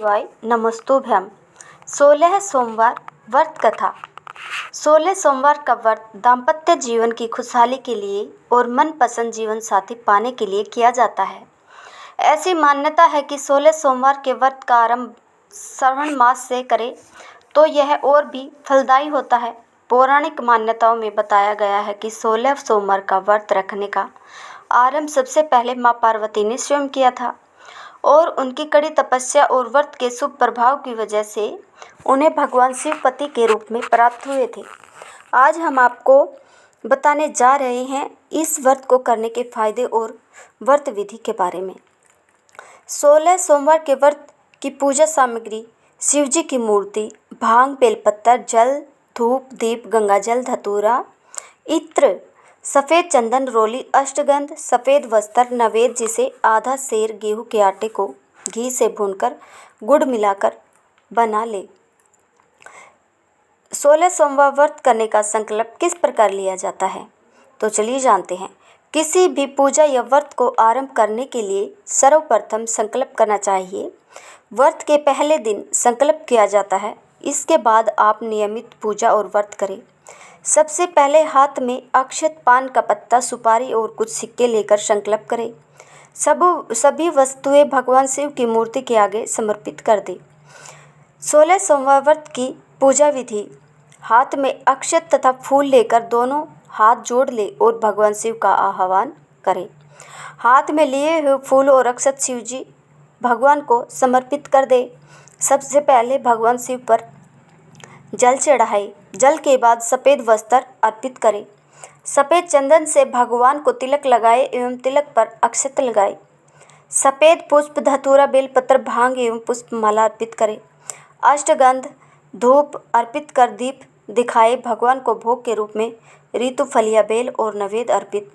शिवाय नमस्तुभ्यम। 16 सोमवार व्रत कथा। 16 सोमवार का व्रत दाम्पत्य जीवन की खुशहाली के लिए और मनपसंद जीवन साथी पाने के लिए किया जाता है। ऐसी मान्यता है कि 16 सोमवार के व्रत का आरंभ श्रावण मास से करें तो यह और भी फलदायी होता है। पौराणिक मान्यताओं में बताया गया है कि 16 सोमवार का व्रत रखने का आरंभ सबसे पहले माँ पार्वती ने स्वयं किया था और उनकी कड़ी तपस्या और व्रत के शुभ प्रभाव की वजह से उन्हें भगवान शिव पति के रूप में प्राप्त हुए थे। आज हम आपको बताने जा रहे हैं इस व्रत को करने के फायदे और व्रत विधि के बारे में। 16 सोमवार के व्रत की पूजा सामग्री: शिव जी की मूर्ति, भांग, बेलपत्र, जल, धूप, दीप, गंगाजल, धतूरा, इत्र, सफ़ेद चंदन, रोली, अष्टगंध, सफ़ेद वस्त्र, नैवेद्य जिसे आधा सेर गेहूं के आटे को घी से भूनकर गुड़ मिलाकर बना ले। 16 सोमवार व्रत करने का संकल्प किस प्रकार लिया जाता है, तो चलिए जानते हैं। किसी भी पूजा या व्रत को आरंभ करने के लिए सर्वप्रथम संकल्प करना चाहिए। व्रत के पहले दिन संकल्प किया जाता है, इसके बाद आप नियमित पूजा और व्रत करें। सबसे पहले हाथ में अक्षत, पान का पत्ता, सुपारी और कुछ सिक्के लेकर संकल्प करें। सभी वस्तुएं भगवान शिव की मूर्ति के आगे समर्पित कर दें। 16 सोमवार व्रत की पूजा विधि: हाथ में अक्षत तथा फूल लेकर दोनों हाथ जोड़ ले और भगवान शिव का आह्वान करें। हाथ में लिए हुए फूल और अक्षत शिव जी भगवान को समर्पित कर दे। सबसे पहले भगवान शिव पर जल चढ़ाएं। जल के बाद सफ़ेद वस्त्र अर्पित करें। सफ़ेद चंदन से भगवान को तिलक लगाएं एवं तिलक पर अक्षत लगाएं। सफ़ेद पुष्प, धतूरा, बेलपत्र, भांग एवं पुष्पमाला अर्पित करें। अष्टगंध धूप अर्पित कर दीप दिखाएं। भगवान को भोग के रूप में ऋतु फलिया, बेल और नैवेद्य अर्पित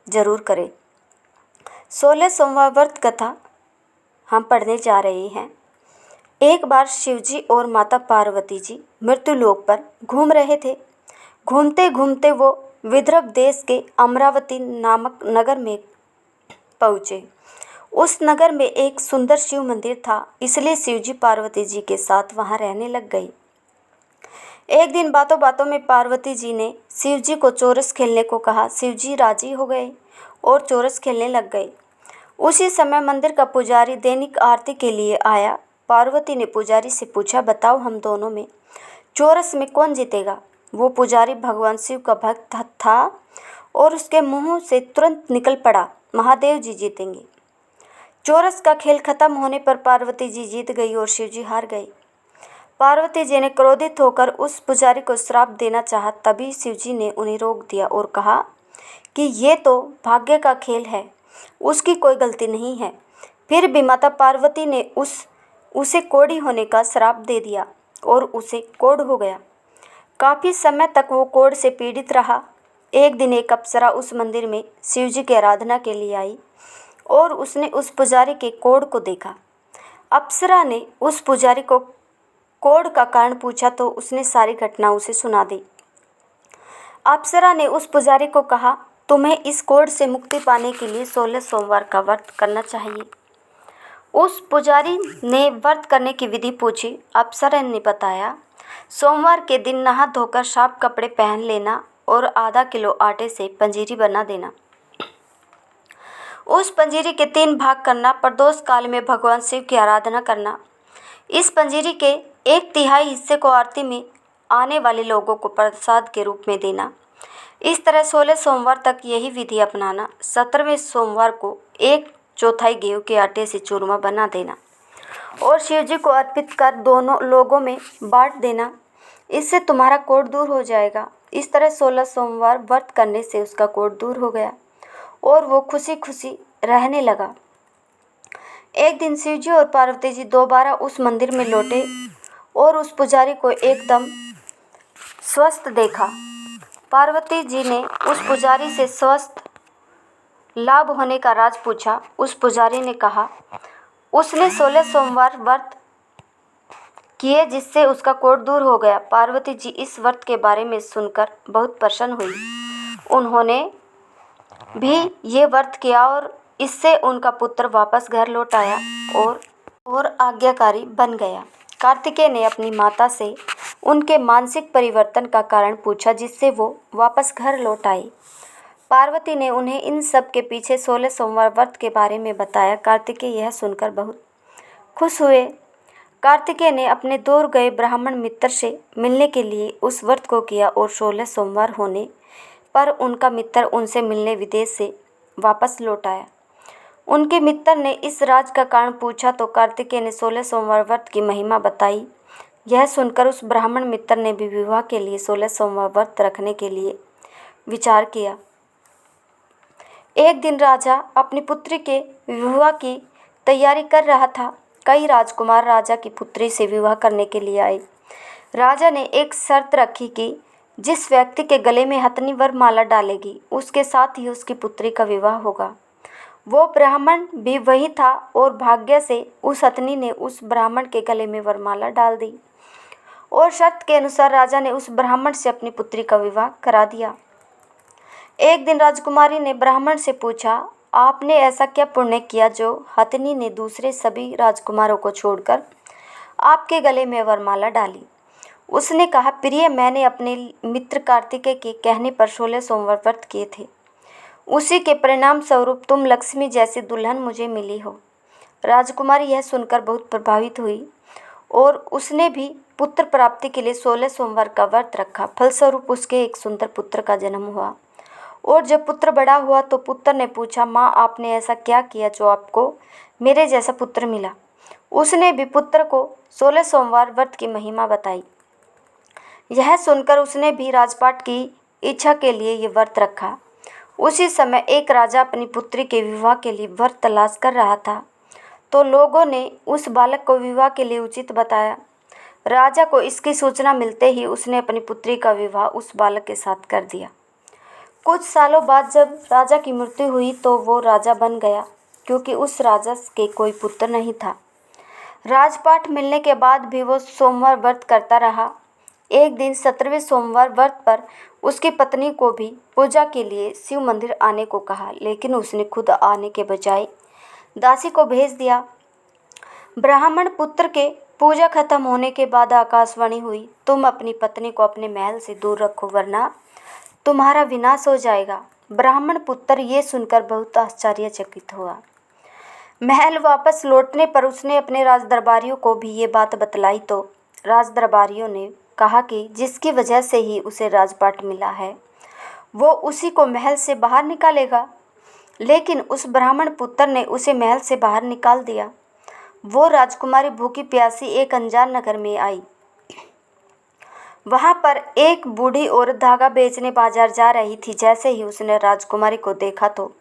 जरूर करें। 16 सोमवार व्रत कथा हम पढ़ने जा रहे हैं। एक बार शिवजी और माता पार्वती जी मृत्युलोक पर घूम रहे थे। घूमते घूमते वो विदर्भ देश के अमरावती नामक नगर में पहुँचे। उस नगर में एक सुंदर शिव मंदिर था, इसलिए शिवजी पार्वती जी के साथ वहाँ रहने लग गए। एक दिन बातों बातों में पार्वती जी ने शिवजी को चोरस खेलने को कहा। शिवजी राजी हो गए और चोरस खेलने लग गए। उसी समय मंदिर का पुजारी दैनिक आरती के लिए आया। पार्वती ने पुजारी से पूछा, बताओ हम दोनों में चोरस में कौन जीतेगा। वो पुजारी भगवान शिव का भक्त था और उसके मुंह से तुरंत निकल पड़ा, महादेव जी जीतेंगे। चोरस का खेल खत्म होने पर पार्वती जी जीत गई और शिव जी हार गए। पार्वती जी ने क्रोधित होकर उस पुजारी को श्राप देना चाहा, तभी शिव जी ने उन्हें रोक दिया और कहा कि ये तो भाग्य का खेल है, उसकी कोई गलती नहीं है। फिर भी माता पार्वती ने उसे कोढ़ी होने का श्राप दे दिया और उसे कोढ़ हो गया। काफ़ी समय तक वो कोढ़ से पीड़ित रहा। एक दिन एक अप्सरा उस मंदिर में शिव जी की आराधना के लिए आई और उसने उस पुजारी के कोढ़ को देखा। अप्सरा ने उस पुजारी को कोढ़ का कारण पूछा तो उसने सारी घटना उसे सुना दी। अप्सरा ने उस पुजारी को कहा, तुम्हें इस कोढ़ से मुक्ति पाने के लिए 16 सोमवार का व्रत करना चाहिए। उस पुजारी ने व्रत करने की विधि पूछी। अप्सरा ने बताया, सोमवार के दिन नहा धोकर साफ कपड़े पहन लेना और आधा किलो आटे से पंजीरी बना देना। उस पंजीरी के 3 भाग करना। प्रदोष काल में भगवान शिव की आराधना करना। इस पंजीरी के 1/3 हिस्से को आरती में आने वाले लोगों को प्रसाद के रूप में देना। इस तरह 16 सोमवार तक यही विधि अपनाना। 17वें सोमवार को 1/4 गेहूं के आटे से चूरमा बना देना और शिव जी को अर्पित कर दोनों लोगों में बांट देना। इससे तुम्हारा कोढ़ दूर हो जाएगा। इस तरह 16 सोमवार व्रत करने से उसका कोढ़ दूर हो गया और वो खुशी खुशी रहने लगा। एक दिन शिव जी और पार्वती जी दोबारा उस मंदिर में लौटे और उस पुजारी को एकदम स्वस्थ देखा। पार्वती जी ने उस पुजारी से स्वस्थ लाभ होने का राज पूछा। उस पुजारी ने कहा, उसने 16 सोमवार व्रत किए जिससे उसका कोढ़ दूर हो गया। पार्वती जी इस व्रत के बारे में सुनकर बहुत प्रसन्न हुई। उन्होंने भी ये व्रत किया और इससे उनका पुत्र वापस घर लौट आया और और आज्ञाकारी बन गया। कार्तिकेय ने अपनी माता से उनके मानसिक परिवर्तन का कारण पूछा, जिससे वो वापस घर लौट आई। पार्वती ने उन्हें इन सब के पीछे 16 सोमवार व्रत के बारे में बताया। कार्तिकेय यह सुनकर बहुत खुश हुए। कार्तिकेय ने अपने दूर गए ब्राह्मण मित्र से मिलने के लिए उस व्रत को किया और 16 सोमवार होने पर उनका मित्र उनसे मिलने विदेश से वापस लौट आया। उनके मित्र ने इस राज का कारण पूछा तो कार्तिकेय ने 16 सोमवार व्रत की महिमा बताई। यह सुनकर उस ब्राह्मण मित्र ने भी विवाह के लिए 16 सोमवार व्रत रखने के लिए विचार किया। एक दिन राजा अपनी पुत्री के विवाह की तैयारी कर रहा था। कई राजकुमार राजा की पुत्री से विवाह करने के लिए आए। राजा ने एक शर्त रखी कि जिस व्यक्ति के गले में हथनी वरमाला डालेगी, उसके साथ ही उसकी पुत्री का विवाह होगा। वो ब्राह्मण भी वही था और भाग्य से उस हथनी ने उस ब्राह्मण के गले में वरमाला डाल दी और शर्त के अनुसार राजा ने उस ब्राह्मण से अपनी पुत्री का विवाह करा दिया। एक दिन राजकुमारी ने ब्राह्मण से पूछा, आपने ऐसा क्या पुण्य किया जो हथनी ने दूसरे सभी राजकुमारों को छोड़कर आपके गले में वरमाला डाली? उसने कहा, प्रिय, मैंने अपने मित्र कार्तिकेय के कहने पर 16 सोमवार व्रत किए थे। उसी के परिणाम स्वरूप तुम लक्ष्मी जैसी दुल्हन मुझे मिली हो। राजकुमारी यह सुनकर बहुत प्रभावित हुई और उसने भी पुत्र प्राप्ति के लिए 16 सोमवार का व्रत रखा। फलस्वरूप उसके एक सुंदर पुत्र का जन्म हुआ और जब पुत्र बड़ा हुआ तो पुत्र ने पूछा, माँ, आपने ऐसा क्या किया जो आपको मेरे जैसा पुत्र मिला? उसने भी पुत्र को 16 सोमवार व्रत की महिमा बताई। यह सुनकर उसने भी राजपाट की इच्छा के लिए ये व्रत रखा। उसी समय एक राजा अपनी पुत्री के विवाह के लिए वर तलाश कर रहा था तो लोगों ने उस बालक को विवाह के लिए उचित बताया। राजा को इसकी सूचना मिलते ही उसने अपनी पुत्री का विवाह उस बालक के साथ कर दिया। कुछ सालों बाद जब राजा की मृत्यु हुई तो वो राजा बन गया, क्योंकि उस राजा के कोई पुत्र नहीं था। राजपाट मिलने के बाद भी वो सोमवार व्रत करता रहा। एक दिन 17वें सोमवार व्रत पर उसकी पत्नी को भी पूजा के लिए शिव मंदिर आने को कहा, लेकिन उसने खुद आने के बजाय दासी को भेज दिया। ब्राह्मण पुत्र के पूजा खत्म होने के बाद आकाशवाणी हुई, तुम अपनी पत्नी को अपने महल से दूर रखो वरना तुम्हारा विनाश हो जाएगा। ब्राह्मण पुत्र ये सुनकर बहुत आश्चर्यचकित हुआ। महल वापस लौटने पर उसने अपने राजदरबारियों को भी ये बात बतलाई तो राजदरबारियों ने कहा कि जिसकी वजह से ही उसे राजपाट मिला है वो उसी को महल से बाहर निकालेगा। लेकिन उस ब्राह्मण पुत्र ने उसे महल से बाहर निकाल दिया। वो राजकुमारी भूखी प्यासी एक अनजान नगर में आई। वहाँ पर एक बूढ़ी औरत धागा बेचने बाजार जा रही थी। जैसे ही उसने राजकुमारी को देखा तो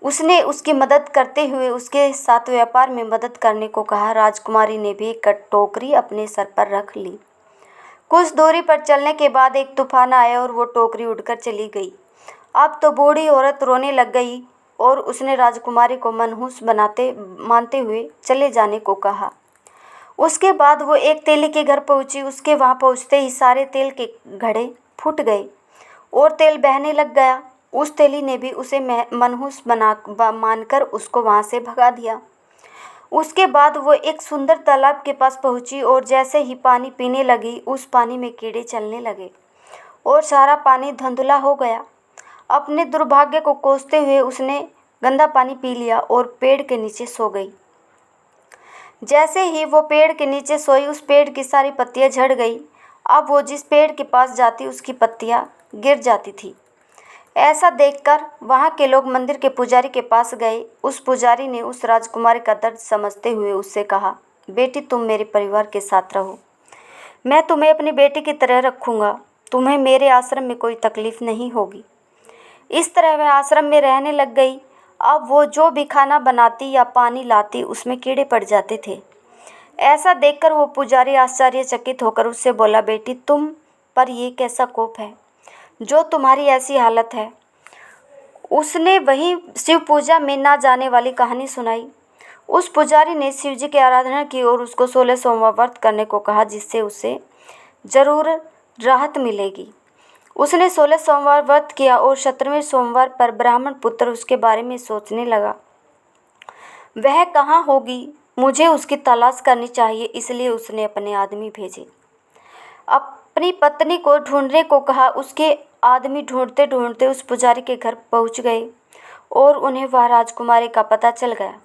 उसने उसकी मदद करते हुए उसके साथ व्यापार में मदद करने को कहा। राजकुमारी ने भी एक टोकरी अपने सर पर रख ली। कुछ दूरी पर चलने के बाद एक तूफान आया और वो टोकरी उड़कर चली गई। अब तो बूढ़ी औरत रोने लग गई और उसने राजकुमारी को मनहूस मानते हुए चले जाने को कहा। उसके बाद वो एक तेली के घर पहुंची। उसके वहां पहुंचते ही सारे तेल के घड़े फूट गए और तेल बहने लग गया। उस तेली ने भी उसे मनहूस मानकर उसको वहां से भगा दिया। उसके बाद वो एक सुंदर तालाब के पास पहुंची और जैसे ही पानी पीने लगी उस पानी में कीड़े चलने लगे और सारा पानी धुंधला हो गया। अपने दुर्भाग्य को कोसते हुए उसने गंदा पानी पी लिया और पेड़ के नीचे सो गई। जैसे ही वो पेड़ के नीचे सोई उस पेड़ की सारी पत्तियां झड़ गई। अब वो जिस पेड़ के पास जाती उसकी पत्तियां गिर जाती थी। ऐसा देखकर वहाँ के लोग मंदिर के पुजारी के पास गए। उस पुजारी ने उस राजकुमारी का दर्द समझते हुए उससे कहा, बेटी, तुम मेरे परिवार के साथ रहो, मैं तुम्हें अपनी बेटी की तरह रखूँगा, तुम्हें मेरे आश्रम में कोई तकलीफ़ नहीं होगी। इस तरह वह आश्रम में रहने लग गई। अब वो जो भी खाना बनाती या पानी लाती उसमें कीड़े पड़ जाते थे। ऐसा देखकर वो पुजारी आश्चर्यचकित होकर उससे बोला, बेटी, तुम पर ये कैसा कोप है जो तुम्हारी ऐसी हालत है। उसने वही शिव पूजा में ना जाने वाली कहानी सुनाई। उस पुजारी ने शिव जी की आराधना की और उसको 16 सोमवार व्रत करने को कहा, जिससे उसे ज़रूर राहत मिलेगी। उसने 16 सोमवार व्रत किया और 17वें सोमवार पर ब्राह्मण पुत्र उसके बारे में सोचने लगा। वह कहाँ होगी, मुझे उसकी तलाश करनी चाहिए, इसलिए उसने अपने आदमी भेजे। अपनी पत्नी को ढूंढने को कहा। उसके आदमी ढूंढते ढूंढते उस पुजारी के घर पहुंच गए और उन्हें वह राजकुमारी का पता चल गया।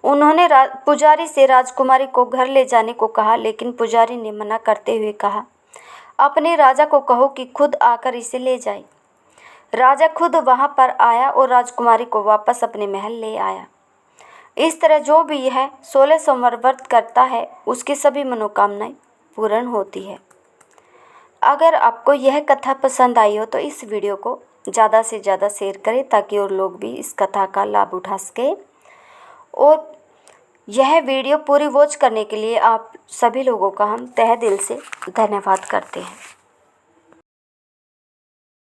उन्होंने पुजारी से राजकुमारी को घर ले जाने को कहा, लेकिन पुजारी ने मना करते हुए कहा, अपने राजा को कहो कि खुद आकर इसे ले जाए। राजा खुद वहां पर आया और राजकुमारी को वापस अपने महल ले आया। इस तरह जो भी यह 16 सोमवार व्रत करता है उसकी सभी मनोकामनाएं पूर्ण होती है। अगर आपको यह कथा पसंद आई हो तो इस वीडियो को ज़्यादा से ज़्यादा शेयर करें ताकि और लोग भी इस कथा का लाभ उठा सकें। और यह वीडियो पूरी वॉच करने के लिए आप सभी लोगों का हम तहे दिल से धन्यवाद करते हैं।